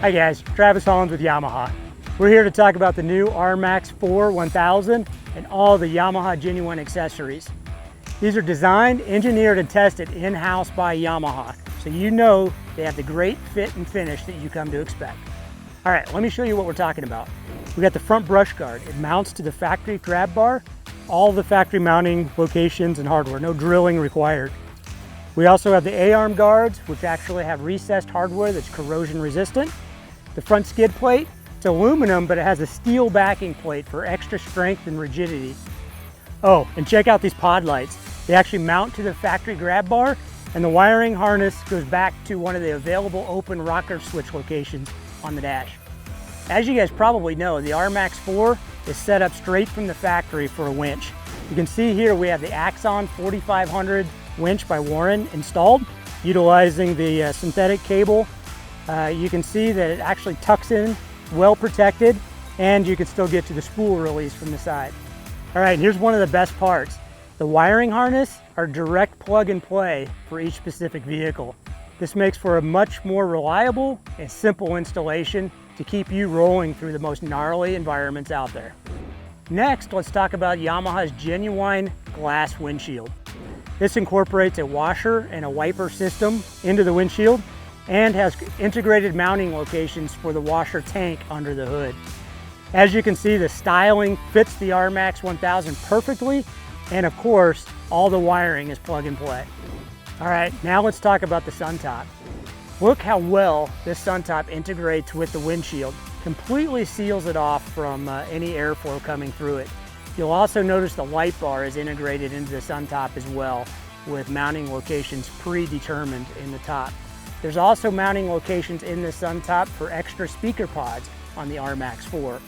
Hi guys, Travis Hollins with Yamaha. We're here to talk about the new RMAX4 1000 and all the Yamaha genuine accessories. These are designed, engineered, and tested in-house by Yamaha, so you know they have the great fit and finish that you come to expect. All right, let me show you what we're talking about. We got the front brush guard. It mounts to the factory grab bar, all the factory mounting locations and hardware, no drilling required. We also have the A-arm guards, which actually have recessed hardware that's corrosion resistant. The front skid plate, it's aluminum, but it has a steel backing plate for extra strength and rigidity. Oh, and check out these pod lights. They actually mount to the factory grab bar, and the wiring harness goes back to one of the available open rocker switch locations on the dash. As you guys probably know, the RMAX4 is set up straight from the factory for a winch. You can see here we have the Axon 4500 winch by Warren installed, utilizing the synthetic cable. You can see that it actually tucks in, well protected, and you can still get to the spool release from the side. All right, here's one of the best parts. The wiring harness are direct plug and play for each specific vehicle. This makes for a much more reliable and simple installation to keep you rolling through the most gnarly environments out there. Next, let's talk about Yamaha's genuine glass windshield. This incorporates a washer and a wiper system into the windshield and has integrated mounting locations for the washer tank under the hood. As you can see, the styling fits the RMAX 1000 perfectly, and of course, all the wiring is plug and play. All right, now let's talk about the Suntop. Look how well this Suntop integrates with the windshield, completely seals it off from any airflow coming through it. You'll also notice the light bar is integrated into the Suntop as well, with mounting locations predetermined in the top. There's also mounting locations in the Suntop for extra speaker pods on the RMAX4.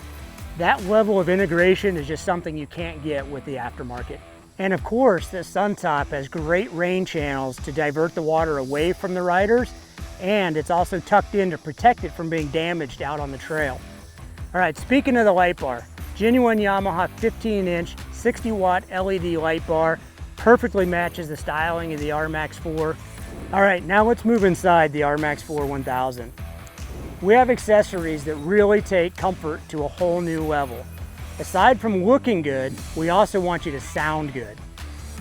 That level of integration is just something you can't get with the aftermarket. And of course, the Suntop has great rain channels to divert the water away from the riders, and it's also tucked in to protect it from being damaged out on the trail. All right, speaking of the light bar, genuine Yamaha 15-inch 60-watt LED light bar perfectly matches the styling of the RMAX4. All right, now let's move inside the RMAX4 1000. We have accessories that really take comfort to a whole new level. Aside from looking good, we also want you to sound good.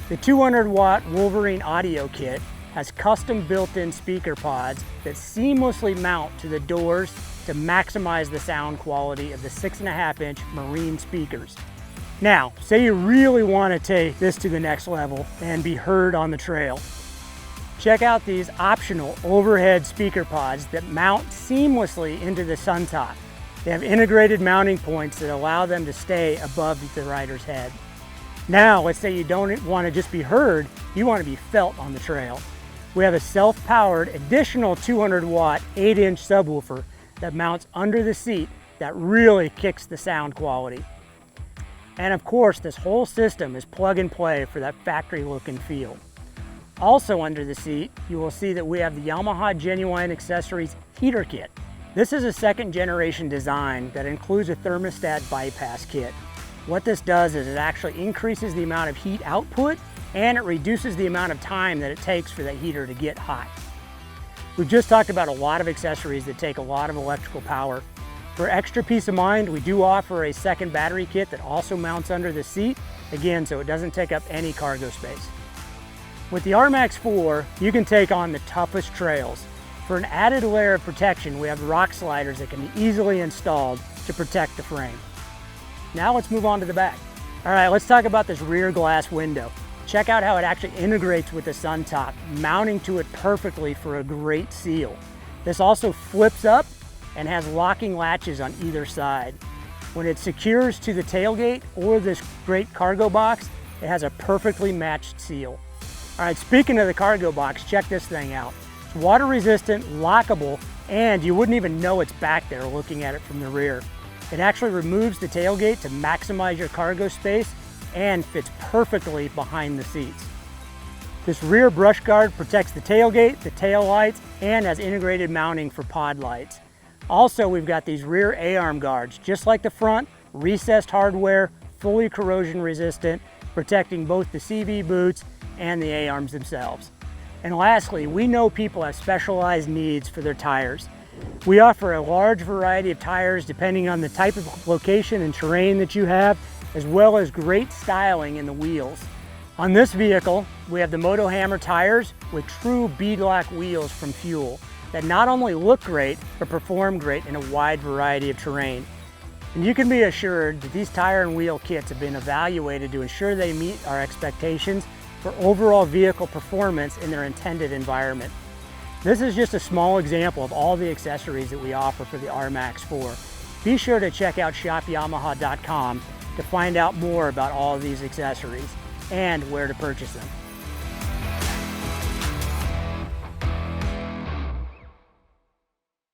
The 200-watt Wolverine audio kit has custom built-in speaker pods that seamlessly mount to the doors to maximize the sound quality of the 6.5-inch Marine speakers. Now, say you really want to take this to the next level and be heard on the trail. Check out these optional overhead speaker pods that mount seamlessly into the Suntop. They have integrated mounting points that allow them to stay above the rider's head. Now, let's say you don't want to just be heard, you want to be felt on the trail. We have a self-powered additional 200-watt 8-inch subwoofer that mounts under the seat that really kicks the sound quality. And of course, this whole system is plug and play for that factory look and feel. Also under the seat, you will see that we have the Yamaha Genuine Accessories heater kit. This is a second generation design that includes a thermostat bypass kit. What this does is it actually increases the amount of heat output, and it reduces the amount of time that it takes for that heater to get hot. We've just talked about a lot of accessories that take a lot of electrical power. For extra peace of mind, we do offer a second battery kit that also mounts under the seat, again, so it doesn't take up any cargo space. With the RMAX4, you can take on the toughest trails. For an added layer of protection, we have rock sliders that can be easily installed to protect the frame. Now let's move on to the back. All right, let's talk about this rear glass window. Check out how it actually integrates with the Suntop, mounting to it perfectly for a great seal. This also flips up and has locking latches on either side. When it secures to the tailgate or this great cargo box, it has a perfectly matched seal. All right, speaking of the cargo box, check this thing out. It's water resistant, lockable, and you wouldn't even know it's back there looking at it from the rear. It actually removes the tailgate to maximize your cargo space and fits perfectly behind the seats. This rear brush guard protects the tailgate, the tail lights, and has integrated mounting for pod lights. Also, we've got these rear A-arm guards, just like the front, recessed hardware, fully corrosion resistant, protecting both the CV boots and the A-arms themselves. And lastly, we know people have specialized needs for their tires. We offer a large variety of tires depending on the type of location and terrain that you have, as well as great styling in the wheels. On this vehicle, we have the Moto Hammer tires with true beadlock wheels from Fuel that not only look great, but perform great in a wide variety of terrain. And you can be assured that these tire and wheel kits have been evaluated to ensure they meet our expectations for overall vehicle performance in their intended environment. This is just a small example of all the accessories that we offer for the RMAX4. Be sure to check out shopyamaha.com to find out more about all of these accessories and where to purchase them.